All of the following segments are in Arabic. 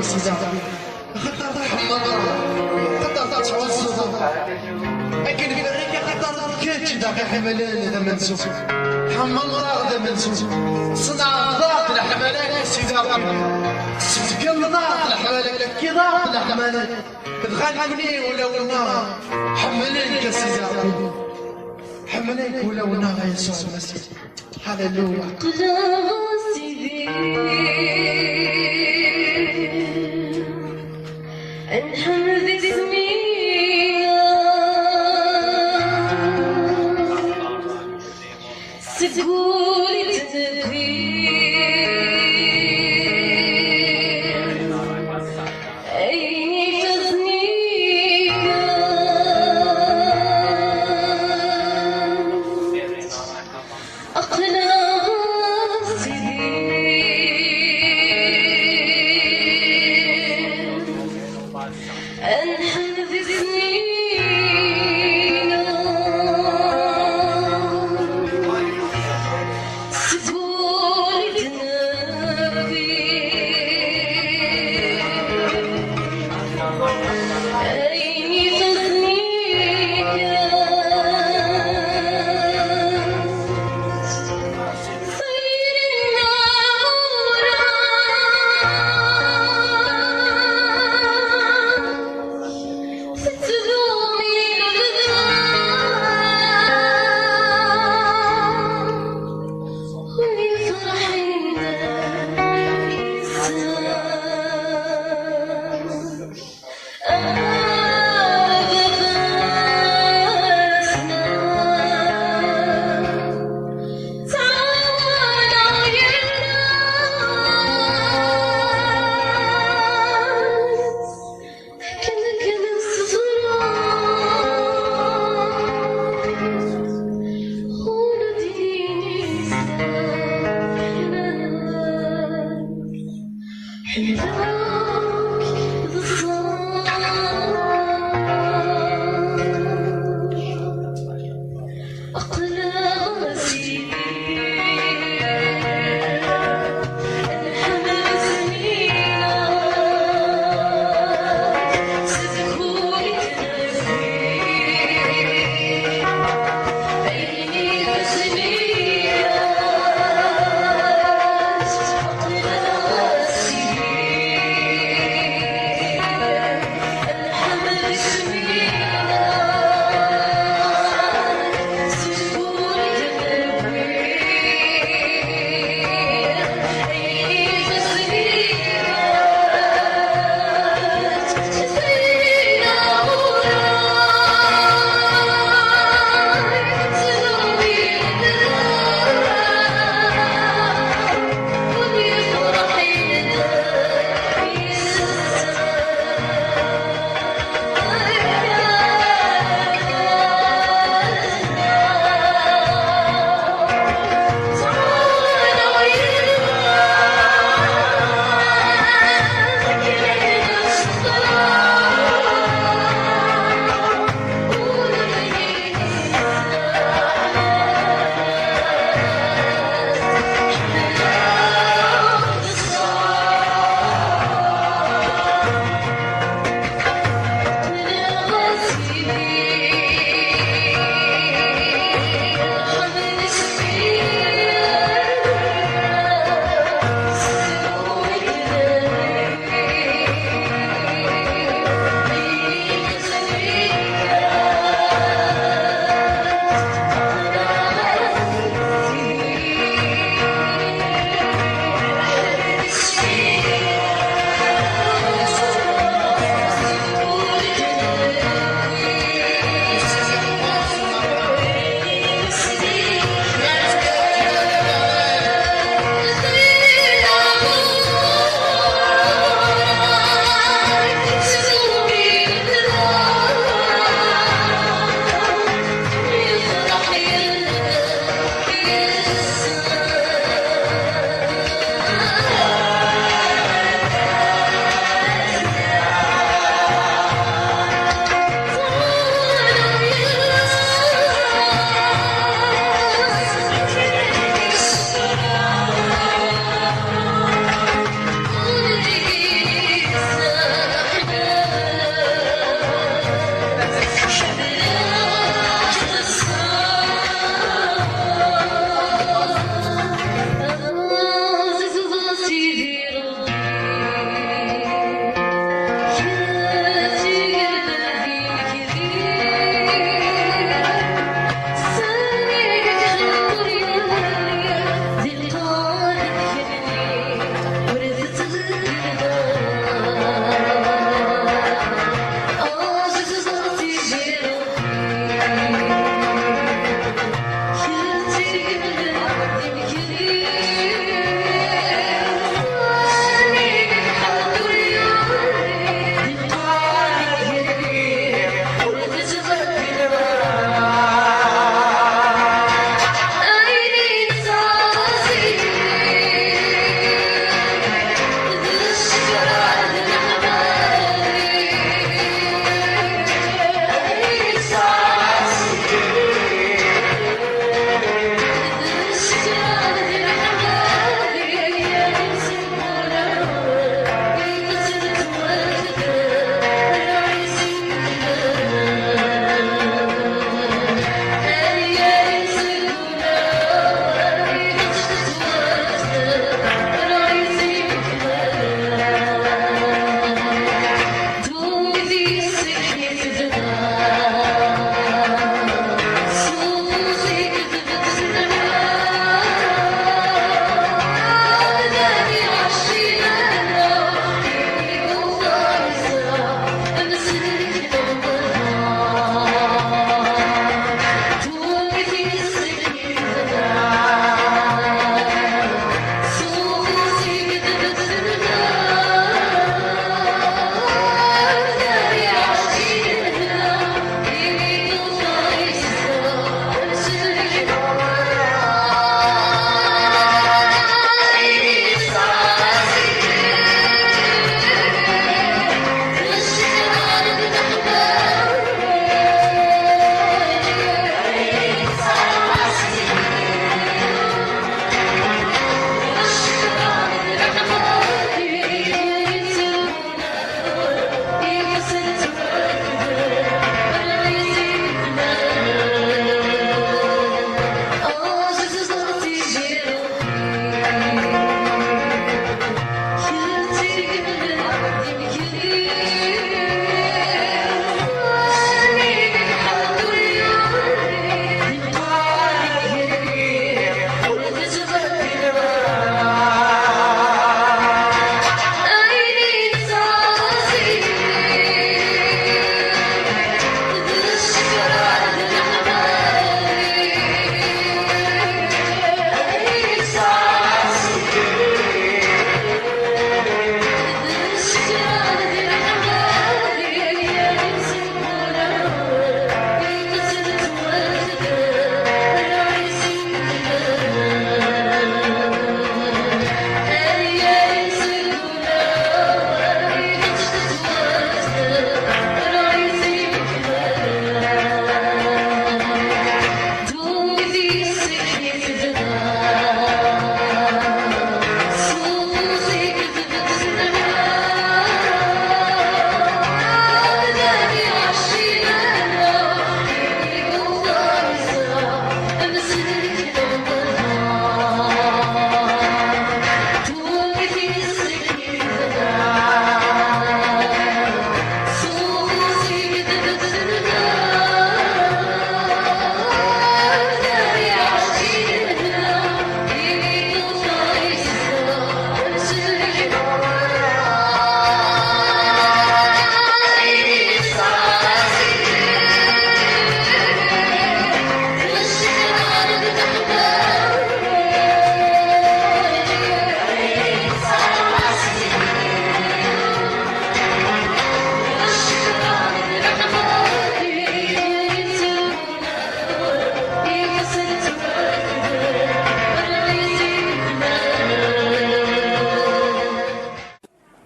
يا سيدي خطر تحمر خطر تعوز لكن خطر كيتش داك حملان هذا منسوس حمل هذا منسوس صنع ضاق الحملان يا سيدي تقل ضاق الحملان كي ضاق الحملان تغني ولا ونا حملانك يا سيدي حملانك ولا ونا يا يسوع المسيح هللويا سيدي انحمد اسمي سكولي تدبير عيني فزني أقنع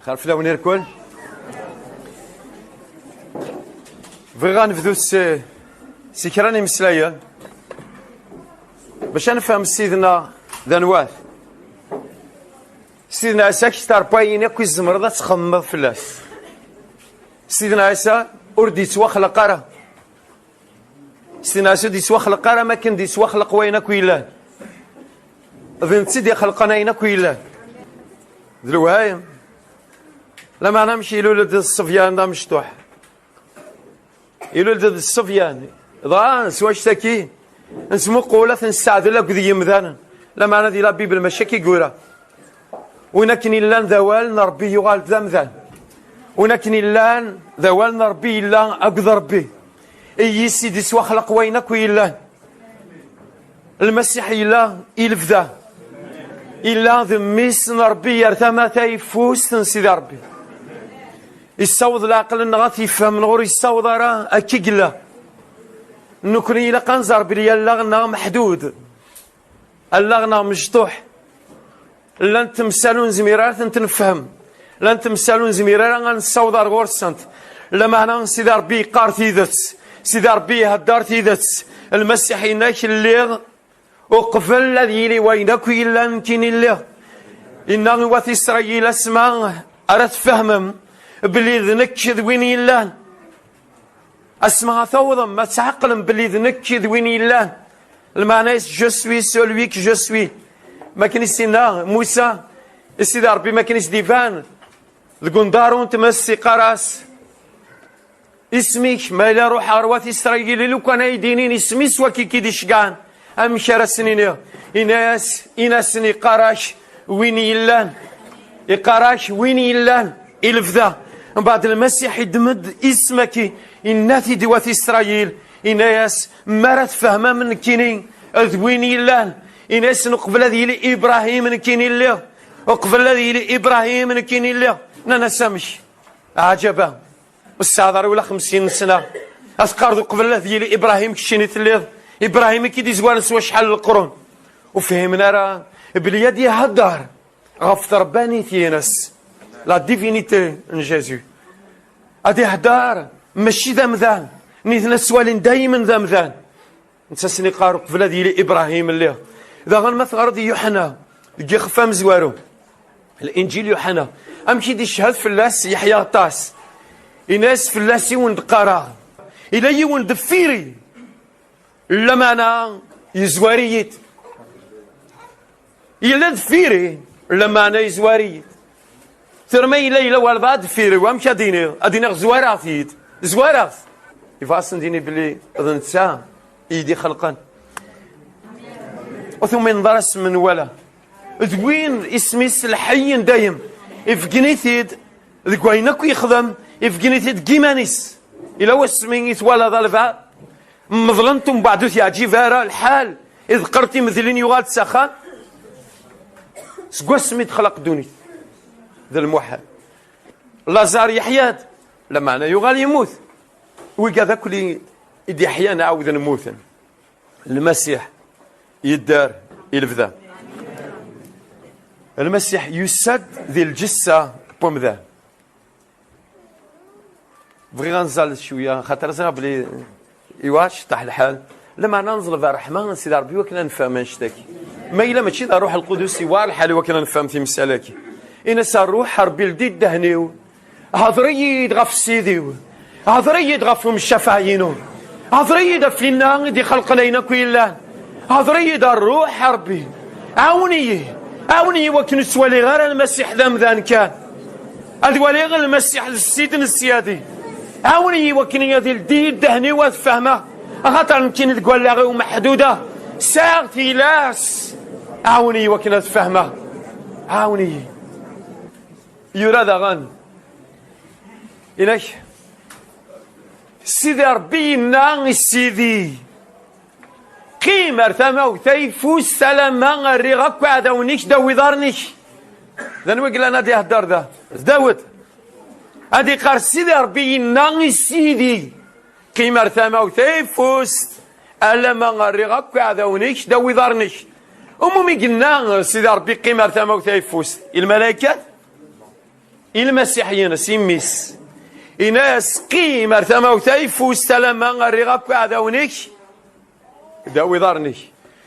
خلف لون الكل بغي غنبدو سكراني مسلايا باش نفهم سيدنا ذا نواث سيدنا عيسى كتار باين ياك الزمرضة تخمض فلاس سيدنا عيسى أردي يتوخلق راه سيدنا عيسى دي يتوخلق راه ما كان دي يتوخلق وينك ويلان ذن تسيدي خلقنا ينك ويلان دلوهايم لما نمشي لولد الصفيان دا مشطوح يلولد الصفيان ضان سواش تاكي نسمو قولة نستعد لك ذي يمذانا لما انا دي لابي بالمشاكي قولا ونكن اللان ذوال نربي يغال ذا مذان ونكن اللان ذوال نربي اللان اقدر به اي سيدي سوا خلق وينك ويلان المسيح إلا إلف ذا إلا ذميس نربي يرثما تيفوس تنسيد ربي يساوض العقل نغاث يفهم نغور يساوض راه أكيقلا نكوني إلا قنزر بلي اللغنا محدود اللغنا مجطوح لن تمثالون زميرات نتنفهم لن تمثالون زميرات غنساوض غور السنت لما أنا سيدي ربي قار تيدت سيدي ربي هدار تيدت المسيح إناك اللي وقفل الذي لي وينك إلا نمكن الله إنه وث إسرائيل اسمع أردت فهمم بلي ذنك ذوين الله اسمع ثوضا ما تعقلم بلي ذنك ذوين الله المعنى جو سوي سولوي كو جو سوي ما كان سينا موسى السيد ربي ما كانش ديفان القندارون تمسي قراس اسميك ما إلا روح أرواث إسرائيل لو كان يدينين اسمي سوا كي ديشقان أم شرا سنين إناس يقراش وين يلان يقراش وين يلان إلفذا من بعد المسيح يدمد اسمك إناتي دوات إسرائيل إناس مرات فهمه من كيني وين يلان إناس نقبل ذي إبراهيم من كيني الله وقبل ذي إبراهيم من كيني الله نانا سامش عجبا والسعدار ولا 50 سنة أذكر قبل ذي إبراهيم كشيني تليض إبراهيم كي دي زوار سوا شحال القرون وفهمنا راه باليد يهدر غف رباني تينس لا ديفينيتي ان جيزو هادي هدار ماشي ذا مذان نيتنا سوالين دايما ذا مذان نتسني قارو قبل ديال ابراهيم اللي ذا غنمثل غرض يوحنا كي خفا مزوارو الانجيل يوحنا امشي دي شهاد فلاس يحيى طاس الناس فلاس يولد قرا الى يولد فيري لما انا يزواريت يلد فيري لما انا يزواريت ترمي ليلة والبعد فيري وامشي اديني زواراتيت زوارات يفاصن ديني بلي اذن ساعة يدي خلقا وثم ينضرس من ولا دوين اسمي الحي دايم افقنيتيد ذك وينك يخدم افقنيتيد كيمانيس الى واسمي يتوالى ذا البعد مظلمتم بعدو يعجي فارا الحال إذ قرتي مثلين يغاد سخان سقوا سميت خلق دوني ذا الموحد لازار يحياد لما أنا يغال يموت ويقا كل يدي حيانا عاود نموثن المسيح يدار يلفذا المسيح يسد ذي الجسة بومذا بغي غنزال شوية خاطر زعما بلي إيواش طاح الحال لما ننزل في الرحمن سيدي ربي وكنا نفهم نشتكي ما إلا ماشي ذا روح القدس يوار الحال وكنا نفهم في مسالكي إن روح ربي الديد دهنيو هضري يدغف سيديو هضري يدغف الشفاعينو هضري يدف لنا دي خلق لينا كويلا هضري يد الروح ربي عاوني وكن سوالي غير المسيح ذا ذان كان أدوالي غير المسيح السيد السيادي عاوني وكني يدي الديد دهني وفهمه خاطر يمكن تقول لها محدوده ساعتي لاس عاوني وكني تفهمه عاوني يراد غن إليك سيدي ربي ناغ سيدي قيمة ثما وثيفوس سلامة الرغاك وعداونيش داوي دارنيش ذا نوقل أنا دي هدار ذا داود هادي قار سيدي ربي ناغ سيدي قيمة ثما وثيفوس ألما الرغاك وعداونيش داوي دارنيش أمومي قلنا سيدي ربي قيمة ثما وثيفوس الملائكة المسيح ينس يميس إناس قيم أرثما وتايفوس تلما غريغاك عداونيك داوي ضارنيك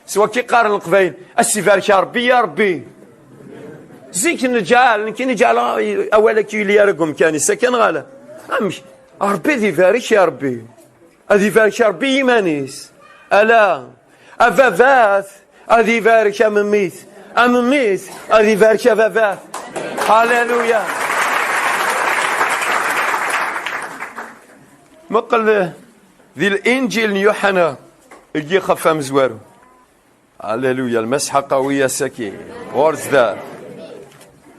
سوا كي قارن القبايل السفارك يا ربي يا ربي زيك نجعل كي نجعل أولا كي لي رقم كان سكن غالا أمش ربي ذي فارك يا ربي أذي فارك يا ربي يمانيس ألا أفافاث أذي فارك أمميت أمميت أذي فارك أفافاث هاليلويا مقل ذي الإنجيل يوحنا يجي خفا مزوارو هاليلويا المسحة قوية سكين غرز ذات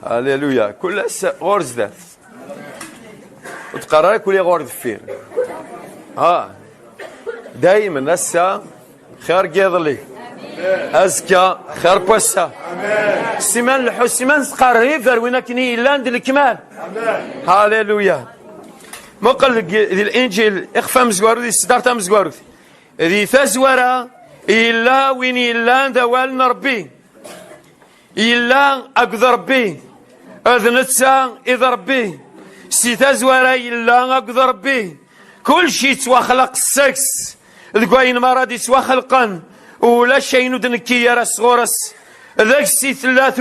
هاليلويا كل غرز ذات وتقرر كل غرز فين دايما هسه خير قيضلي أزكى خير بوسا سيمان لحو سيمان تقرر فروينا كني لاند الكمال هاليلويا مقل ذي الانجيل اخفى مزوارو ذي صدارتا مزوارو ذي ثزورا إلا وين إلا دوال ربي إلا أقدر ربي أذنتسا إذا ربي سي ثزورا إلا أقدر ربي كل شي توا خلق السكس ذكوين مرادي توا خلقا ولا شي ندنكي يا راس غورس ذاك سي ثلاث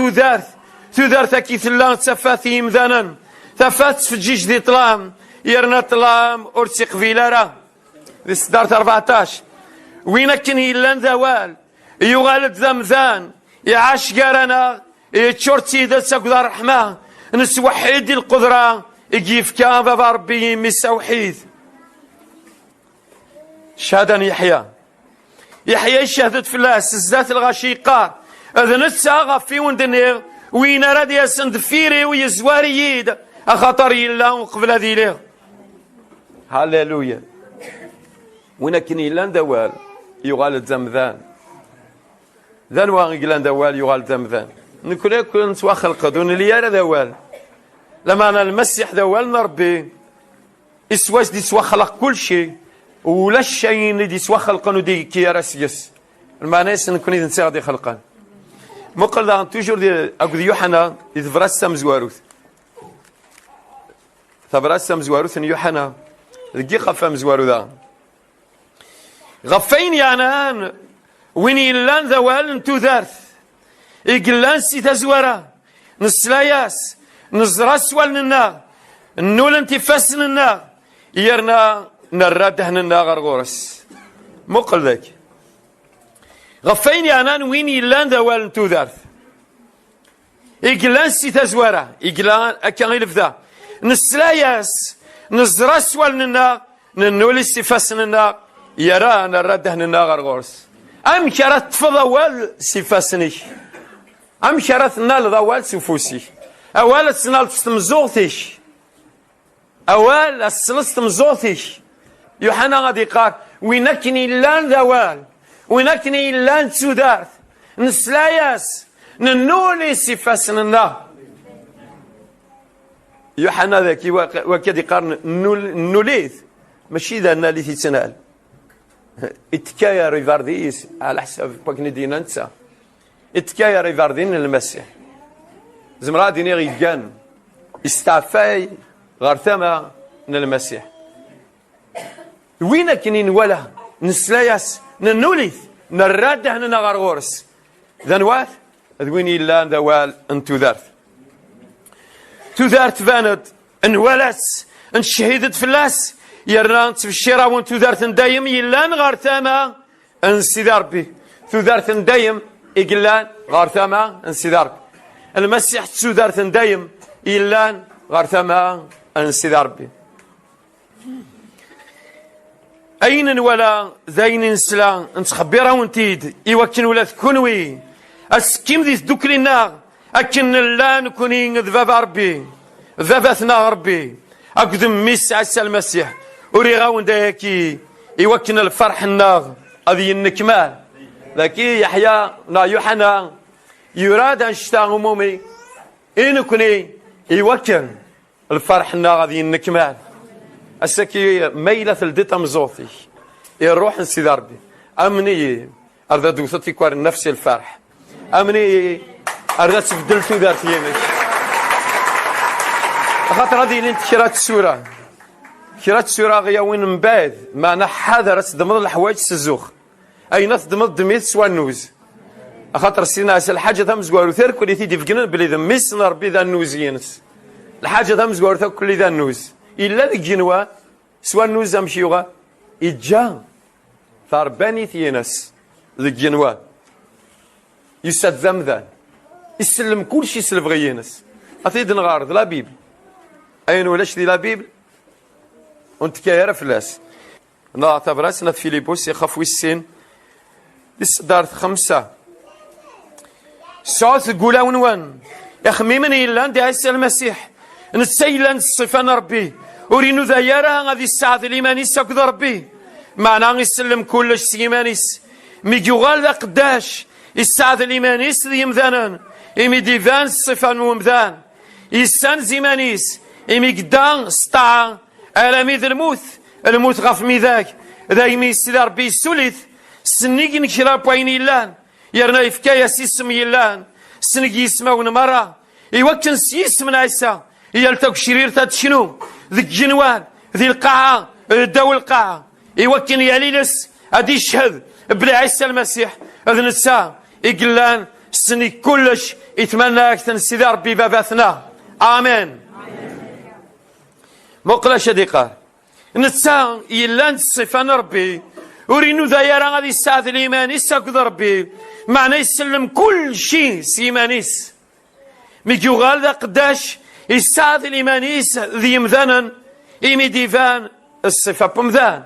ثوذارث كي ثلاث تفاثي مذانا تفات في الجيش ذي طلام يرنا طلام أرتق فيلارا ذي صدارت 14 وين كان يلان ذوال يغالد ذمذان يعاش قارنا يتشورتي ذا سقدر رحمة نسوحيد القدرة يجيف كان بابا ربي مسوحيد شهادة يحيى شهدت فلاس الزات الغشيقة اذا نتساغف في وندنيغ وين راد يسند فيري ويزواري يد اخاطر يلا وقبل هذه ليه هاليلويا وين كان يلان دوال يغال زمذان ذن واغلان دوال يغال زمذان نكون كنت واخلق دون ليال دوال لما انا المسيح دوال نربي اسواس دي سوا خلق كل شيء ولا الشيء دي سوا خلقان ودي كي راسيس المعنى نكون اذا نساعد خلقان مقل توجور دي اقول يوحنا اذ فراسا مزواروث ثبراسا مزواروث يوحنا لقي خفا مزوارو ذا غفين يعني وين يلان ذوال انتو ذارث يقلان سي تزورا نسلاياس نزراس والنا النول انتفاس لنا يرنا نراده لنا غرغورس مقل ذاك غفين يعني وين يلان ذوال انتو ذارث يقلان سي تزورا يقلان اكا غير ذا نسلاياس نزراس والنا ننول استفاس لنا يرى نراده لنا غرغورس أم كرت فضوال سفاسنيش أم كرت نال ضوال سفوسي أول سنال تستمزوثيش أول السلس تمزوثيش يوحنا غادي قال وينكني لان ذوال وينكني لان تسودارث نسلاياس ننولي سفاسنا يوحنا ذاكي وكادي قال نوليث ماشي ذا نالي تنال اتكايا ريفارديس على حساب باكني دينا نتسا اتكايا ريفاردين المسيح زمرا ديني غيكان استعفاي غرثما المسيح وين كنين ولا نسلاياس ننوليث نراده هنا غرغورس ذنواث ذوين إلا ذوال انتو ذارث تذارت فاند انولاس انشهيدت فلاس يرنا تبشيرا وانتو ذارت دايم يلان غارثاما انسيد ربي تذارت دايم يقلان غارثاما انسيد ربي المسيح تذارت دايم يلان غارثاما انسيد ربي اين ولا ذين نسلا نتخبرها وانتيد يوكن ولا تكونوي اسكيم ذي ذكرنا اكن لا نكوني ذباب ربي ذبثنا ربي اقدم ميس عسى المسيح وريغاون داكي يوكن الفرح الناغ هذه النكمال ذاكي يحيى نا يوحنا يراد ان شتا عمومي ان كوني يوكن الفرح الناغ هذه النكمال السكي ميلة الديتا مزوثي يروح نسيد ربي امني اردا دوثتي كوار نفس الفرح امني اردا تبدلتو دارت يمش خاطر هذه اللي انت كرا تسورة غيا وين من بعد معنى حاضر تدمض الحوايج سزوخ اين تدمض دميت سوا النوز خاطر سينا الحاجه ثم زوارو ثير كل تيدي فكنا بلي ذميس ربي ذا النوز ينس الحاجه ثم زوارو كل ذا النوز الا ذيك جنوا سوا النوز امشيوغا يجا ثرباني ثينس ذيك جنوا يسد ذمذان يسلم كل شيء يسلف غينس اثيد نغارض لا بيبل اين ولاش دي لا بيبل وانت كايره فلاس نعتبر راسنا في فيليبوس يخاف ويسين للصدار 5 سعود تقول ونوان يخميمن إلا عند عيسى المسيح نتسيلا الصفان ربي ورينو ذايرها غادي الساعة الإيماني ساكد ربي معنا يسلم كلش سيمانيس ميجوغال ذا قداش الساعة الإيمانيس ذي مذانا إمي ديفان الصفان ومذان يسان زيمانيس إمي قدان سطاعة ألامي ذا الموت غاف ميذاك ذا يمي سيدي ربي السوليث سنيك نكرا بوين يلان يرنا يفكايا سيسم يلان سنك يسمعون مرة يوكن سيسم عيسى يلتاك شرير تات شنو ذيك جنوان ذي القاعة داو القاعة يوكن ياليلس هادي يشهد بلا عيسى المسيح هذا نسا يقلان سنيك كلش يتمنى أكثر سيدي ربي باباتنا آمين مقلش ديقار نسا يلان الصفان ربي ورينو ذايرا غادي الساعة الإيمانيس ساكد ربي معنى يسلم كل شيء سيمانيس ميكيوغال ذا قداش الساعة الإيمانيس ذي مذانا إيمي ديفان الصفة بمذان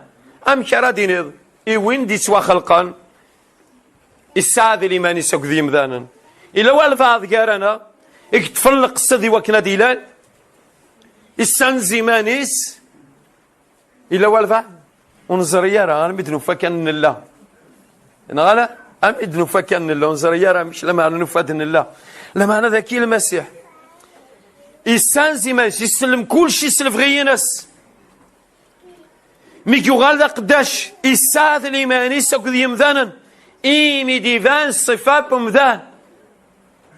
أم كرا دينيض إيوين دي سوا خلقان الساعة الإيمانيس ساكد ذي مذانا إلا والفاظ قارنا اكتفلق الصدي وكنا ديلان السان زيمانيس إلا والفاظ ونزريا راه مدنو فكان الله نغالا ام ادنو فكان الله ونزريا راه مش لما نفادن الله لما انا ذاكي المسيح يستنزي ماشي يسلم كل شيء يسلف غيناس ميكيوغال ذا قداش يساعد الايمان يساكد يمذانا ايمي ديفان صفات بمذان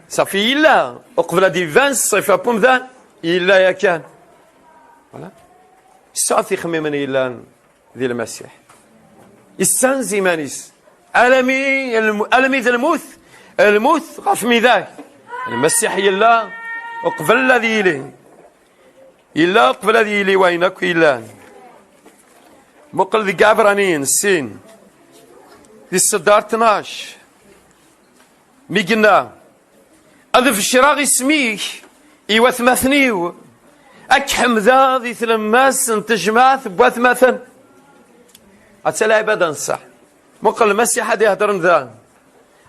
صافي الا وقبل ديفان صفات بمذان الا يا كان فوالا صافي خميمني الا ذي المسيح يستنزي مانيس ألمي ذا الموت غاف ميذاك المسيح يلا وقبل الذي يلي يلا قبل الذي يلي وينك يلا مقل ذي قابرانين السين ذي الصدار 12 ميقنا أذف الشراغ يسميك إيوث مثنيو أكحم ذا ذي ثلماس انتجماث بواث مثن أتسلع عبادة نصح مقل المسيح هادي يهدرن ذا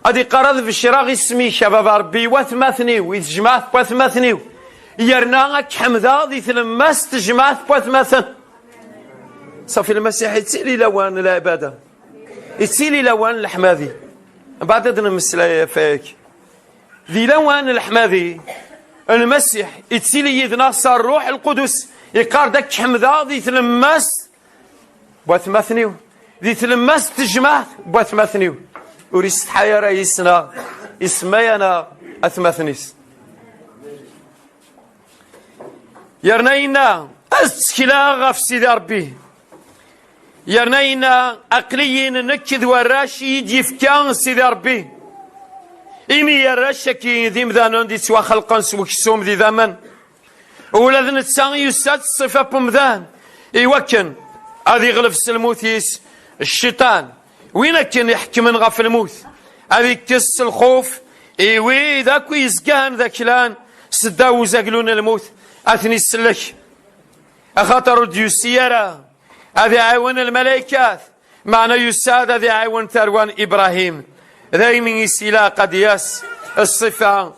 هادي قرض في الشراغ يسمي شباب ربي وثماثنيو يتجمعث بوثماثنيو يرناك حمذا ذي ثلماس تجمعث بوثماثن صافي المسيح يتسيلي لوان العبادة يتسيلي لوان الحماذي بعد ذا المسلا فيك ذي لوان الحماذي المسيح يتسيلي يذنا صار روح القدس يقار داك حمذا ذي ثلماس بوثماثنيو ذي ثلماس تجمع بوثماثنيو وريست حيا رئيسنا اسمينا اثماثنيس يرنينا اسكلا غف سيدي ربي يرنينا اقليين نكذ وراشي يجي فكان سيدي ربي إيمي يراشكي ذي مذانون دي سوا خلقان سوا كسوم ذي ذمن ولاد نتسان يساد الصفة بمذان إيوكن هذي غلف سلموثيس الشيطان وين كان يحكم غف الموت هذي كس الخوف إيوي ذاك يزقان ذاك لان سداو زاقلون الموت أثني السلك أخاطر ديوسيرا هذي عيون الملائكات معنى يساد هذي عيون ثروان إبراهيم ذي من يسيلا قدياس الصفة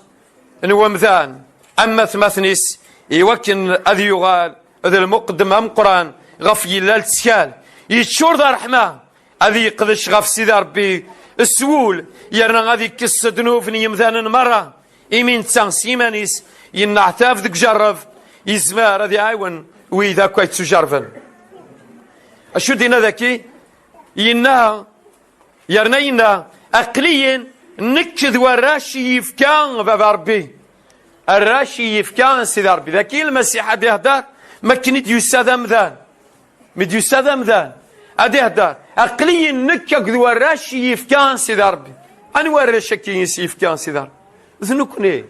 نومذان أما ثمثنيس يوكن أذي يغال ذي المقدم أم قرآن غف يلال تسكال يتشور ذا رحمة أذي يقدش غف سيدي ربي السول يرنا غادي كس دنوف يمذان مرة إمين تسان سيمانيس ينعتاف ذك جرب يزمار هذي عاون وإذا كويت سجرفن أشو دينا ذاكي ينا يرنا أقليا نكذ وراشي يفكان بابا ربي الراشي يفكان سيدي ربي ذاكي المسيح هادي يهدر ما كنت يستاذ مذان مدي يستاذ مذان هادي يهدر أقلي نكا ذو الراشي يفكان سيدي ربي أنا ورشك يفكان سيدي ربي ذنكني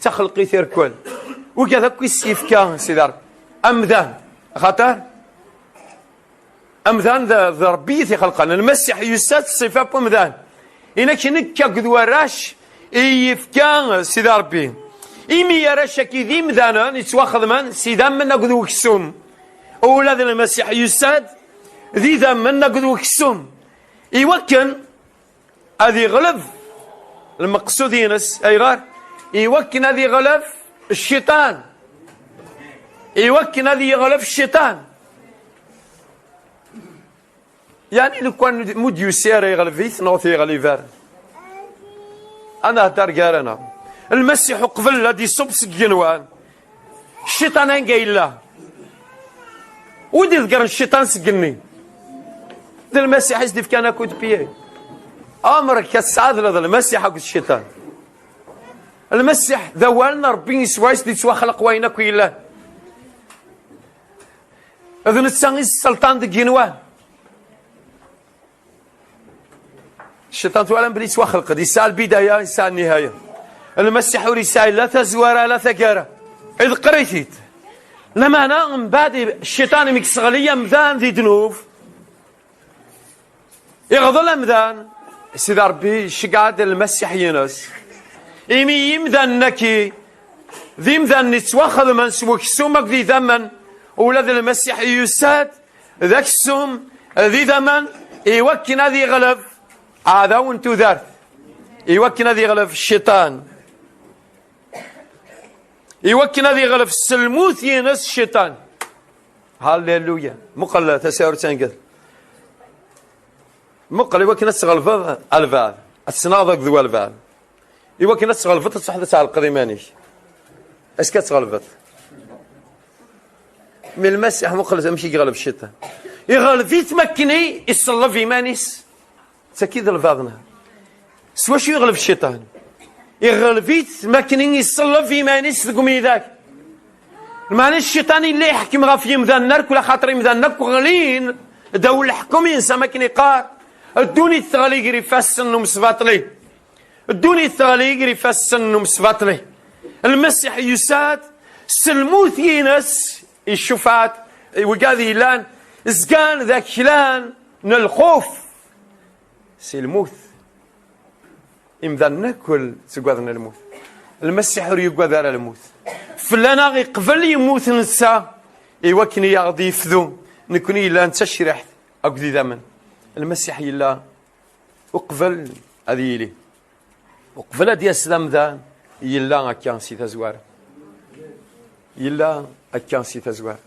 تخلقي ثيركول وكذا كويس يفكان سيدي ربي أمذان خاطر أمذان ذا ربي في خلقنا المسيح يستاذ صفة بمذان إنك نكا ذو الراش يفكان سيدي ربي إمي يرشك ذي مذانا يتواخذ من سيدا من نقذو كسوم أولاد المسيح يساد ذي ذا من نقذو كسوم يوكن هذه غلب المقصود ينس أي غار يوكن هذه غلب الشيطان يوكن هذه غلب الشيطان يعني لو كان مود يسير يغلب فيث نوثي يغلب أنا هدار قارنا المسيح قبل الذي يصب سجنوان الشيطان قايل له ودي ذكر الشيطان سجني ذا المسيح يزدف كان كود بيه امرك كالسعاد لذا المسيح حق الشيطان المسيح ذوالنا ربي يسوايس دي سوا خلق وينك ويلا اذن السان السلطان دي جنوان الشيطان توالم بلي سوا خلق دي سال بدايه يسال النهايه المسيح رسائل لا تزوار لا ثقارة إذ قريتيت لما أنا من بعد الشيطان مكسغلية مذان ذي دنوف يغضل مذان سيدي ربي شقاد المسيح ينس إيمي يمذان نكي ذي مذان نتواخذ من سوك سومك ذي ذمن ولاد المسيح يساد ذاك السوم ذي ذمن يوكن هذه غلب هذا وانتو ذات يوكن هذه غلب الشيطان يوكن هذه غلف السلموث ينس الشيطان هاليلويا مقل تساور تنقل مقل يوكن السغلفة الفال السناضق ذو الفال يوكن السغلفة تصحى على القديمانيش اسكت سغلفة من المسيح مقل تمشي يغلب الشيطان يغلب يتمكني يصلى في مانيس تكيد الفاضنا سوا شو يغلب الشيطان يغلبيت ماكنين يصلى في مانيس تقومي ذاك مانيس الشيطان اللي يحكم غا في يمذنك ولا خاطر يمذنك وغلين داو الحكم ينسى ماكن يقار الدوني الثغلي يقري فاسن ومسباطلي الدوني الثغلي يقري فاسن ومسباطلي المسيح يساد سلموث ينس الشفات وقاذي لان زقان ذاك لان الخوف سلموث إمذا كل تقوذنا الموت المسيح يقوذ على الموت فلانا غي قبل يموت نسا يوكني يغضي يفذو نكوني لا نتشرح أقضي ذمن المسيح يلا وقبل هذه لي وقبل هذه السلام ذا يلا أكان سي تزوار يلا أكان سي تزوار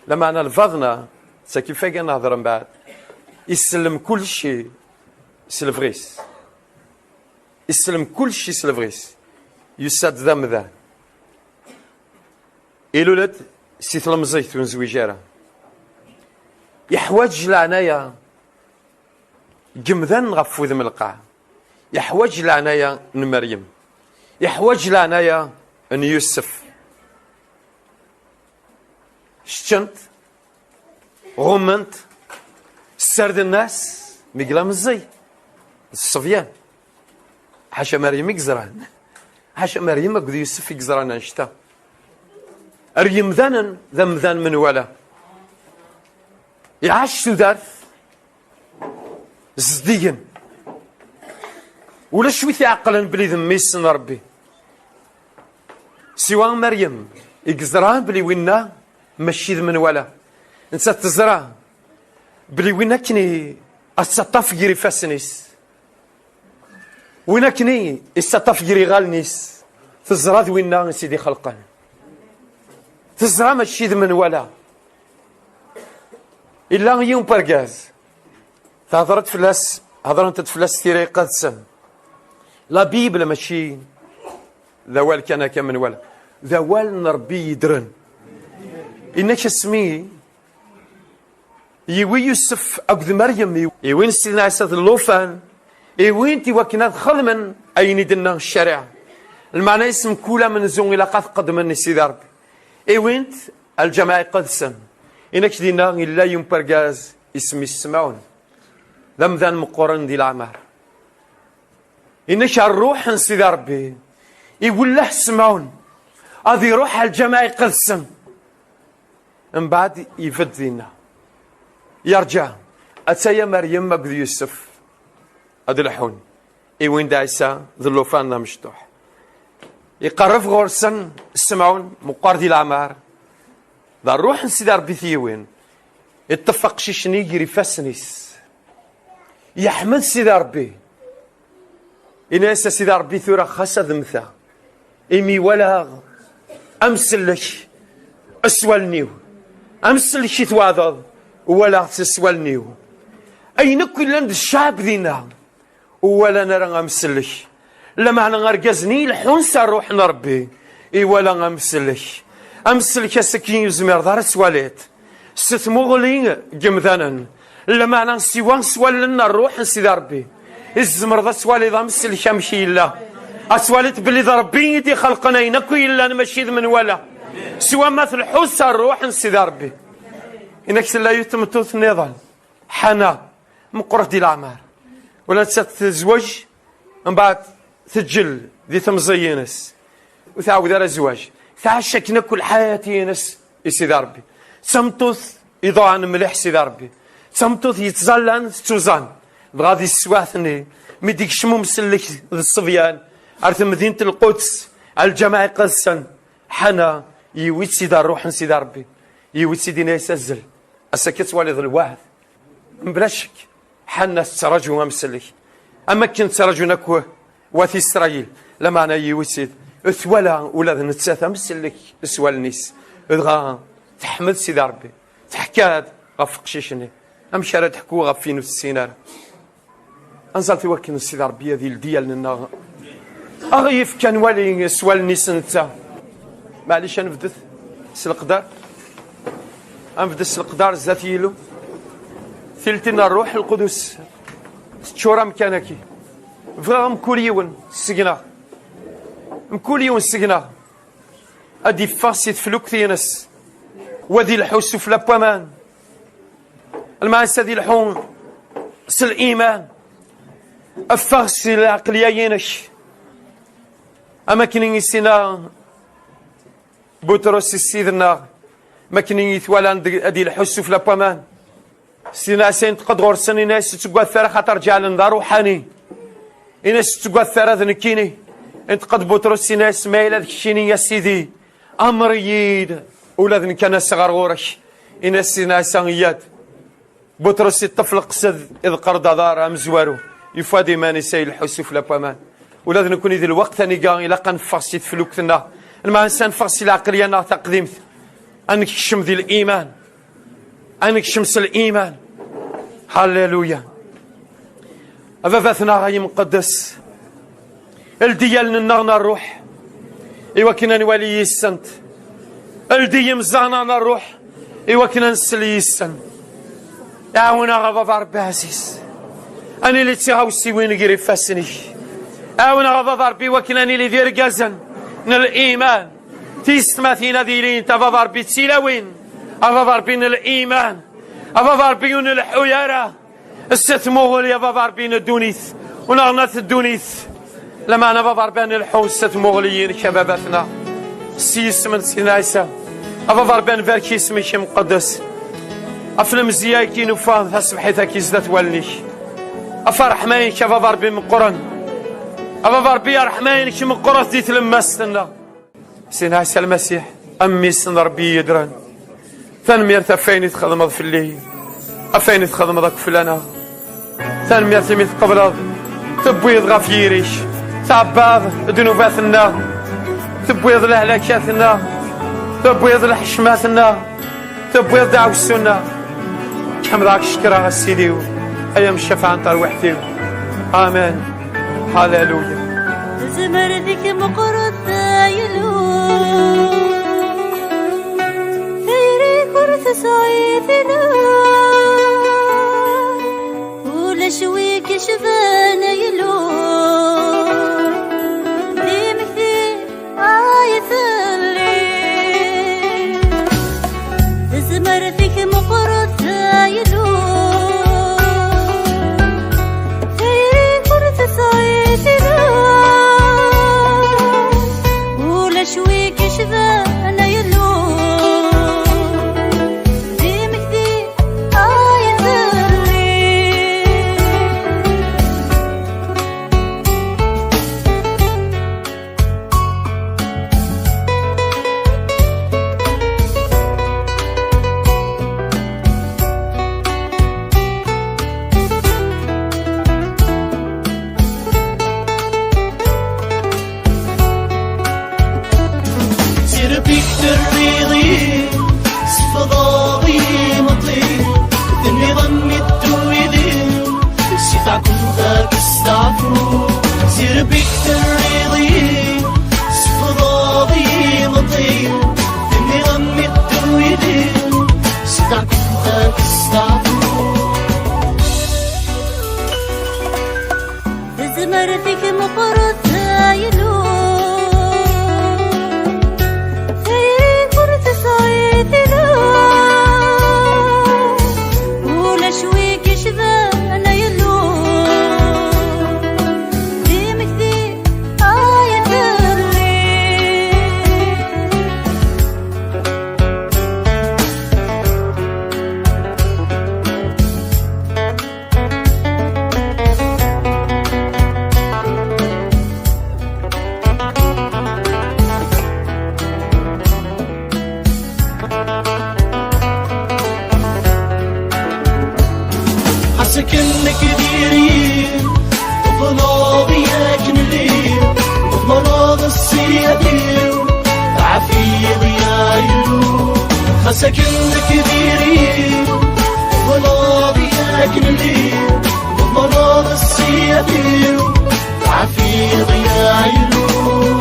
لما أنا الفضنا سكيف كان نهضر من بعد يسلم كل شيء سلفريس يسلم كل شيء سلفريس يساد ذم ذا إلولد سيثلم زيت ونزويجارة يحوج العناية جمذان غفو ذم القاع يحوج العناية مريم يحوج العناية ان يوسف شتنت غمنت سرد الناس مقلام الزي الصفيان حاشا مريم يقزران حاشا مريم قد يوسف يقزران انشتا اريم ذانا ذم ذان من ولا يعاش ذارث زديا ولا شوي عقلا بلي ذميس ربي سوى مريم يقزران بلي وينا مشي من ولا نسى تزرع بلي وينا كني السطاف يري فاسنيس وينا كني السطاف يري غالنيس تزرع وينا سيدي خلقان تزرع مشي من ولا إلا يوم برقاز هضرت فلاس هضرت فلاس تيري قدسا لا بيبل ماشي ذوال كان كمن ولا ذوال نربي يدرن إنك اسمي يوي يوسف أقد مريم يوين سيدنا عيسى اللوفان يوين تي وكنا خلمن أين دنا الشرع المعنى اسم كولا من زون إلى قد قدم سيدي ربي وينت الجماعة قدسا إنك دينا إلا يوم برقاز اسمي السمعون ذم ذان مقورن دي العمار إنك الروح سيدي ربي يقول له سمعون هذه روح الجماعة قدسا من بعد يفد دينا يرجع أتايا مريم مقد يوسف أدلحون وين دايسا ذلوفان مشطوح يقرف غورسن السمعون مقاردي العمار ذا الروح سيدي ربي ثيوين اتفق شيشني يجري فاسنيس يحمد سيدي ربي إناس سيدي ربي ثورة خاصة ذمثا إمي ولا أمسلك أسوالنيو أمسلك تواضض ولا تسوالنيو أين كل عند الشعب ذينا ولا نرى أمسلك لما أنا غرقزني الحنس الروح نربي ولا أمسلك سكين يزمر دار سواليت ستمغلي جمذانا لما أنا سوان سوال لنا الروح سيدي ربي الزمر ذا سوالي ذا مسلك أمشي الله أسوالت بلي ذا ربي يدي خلقنا ينكو إلا نمشيد من ولا سوى مثل حس الروح سيدي ربي إنك لا يتمتوث نضال حنا مقرة دي الأعمار ولا تتزوج من بعد تجل ذي تمزينس وتعود على الزواج تعشكنا كل حياتي نس سيدي ربي تمتوث يضاع مليح سيدي ربي تمتوث يتزلن توزان غادي السواثني مديك شمو مسلك الصبيان عرفت مدينة القدس على الجماعة قدسا حنا يويت سيدي الروح سيدي ربي يويت سيدي يسزل أسكت والد الواحد بلا شك حنا ترجو مسلك أما كنت ترجو نكوه وفي إسرائيل لما أنا يوسيد ثولا ولاد نتساثا مسلك سوال نيس إذغا تحمد سيدي ربي تحكاد غف قشيشني أمشي راه تحكو غف في نفس السينار أنزلت وكن سيدي ربي هذه ديالنا أغيف كان والي سوال نيس نتا معليش نبدث سلقدار أنفدس القدار الذاتي له ثلثنا الروح القدس تشورا مكانكي فغا مكوليون السجنا مكوليون السجنا ادي فاسيت فلوك ثينس ودي الحوس في لابوامان المعنس دي الحون سل الايمان افاس العقليه ينش اما كاين يسينا بطرس السيدنا ما كاين يثوالان ادي الحوس في لابوامان سينا سين تقد غورسن ناس تقوى خاطر جعل النار روحاني إناس تقوى الثرى ذنكيني انت قد بطرس ناس مايلة ذكشيني يا سيدي أمر ييد ولا ذنك ناس صغار غورش إناس ناس ياد بطرس الطفل قصد إذ قرد دار مزوارو يفادي ماني سايل الحسوف لابامان ولا ذنكوني ذي الوقت ثاني قا إلا قن فرسي تفلوكتنا المعنى إنسان فرسي العقلية نا تقديمت أنك شم ذي الإيمان أنك شمس الإيمان هاليلويا أفافاثنا غاي مقدس الديال نغنى الروح إوا كنا نولي السنت الدي مزانا الروح إوا كنا نسلي السن يعاونا غضب ربي عزيز أنا اللي تيغاو السيوين قريب فاسني يعاونا غضب ربي وكنا اللي دير قازن الإيمان تيستماثينا ديرين تغضب ربي تسيلاوين أبا بين الإيمان أبا بين الحيارة الستموغل يا بابا بين الدونيث ونغنات الدونيث لما أنا بابا بين الحوس ستموغليين شباباتنا السيس من سيدنا عيسى أبا بين فاركي اسمي مقدس أفلم زياكي نفاض هسبحيثا كي زدت والنيش أفرح مايك أبا بين من قرن أبا ربي رحمانك من قرص دي تلمستنا سيدنا عيسى المسيح أمي سن ربي يدران ثانميرت أفين تخدم في الليل أفين تخدم ذاك فلانا ثانميرت ميت قبل تبويض غفيريش تعباض ذنوباتنا تبويض لهلاكاتنا تبويض لحشماتنا تبويض دعوسنا كم ذاك شكرا سيدي أيام الشفاعة نطر وحدي آمين هاليلويا زمر ذيك مقرط يلو سعيدنا ولا شويك شفانا يلو ذي مثيل تزمر فيك مقرط يلو خيري فرت سعيد ولا شويك شذا أنا يلو ديمك دي آية ذري سير بيك تريضي سفضاضي مطير ذني ظني التويدي سيفعكم ذاك استعفو سير بيك تريضي سفضاضي مطير ذني ظني التويدي سيفعكم ذاك استعفو تزمر فيك مقرط يلو خيري فرت سعيد ولا شويك شذا أنا يلو ديمك دي آية ذري حسك انك ديري وفناضي اكنلي وفناض السيادي عفيض يا يلو حسك انك ديري وفناضي اكنلي وفناض السيادي عفيض يا يلو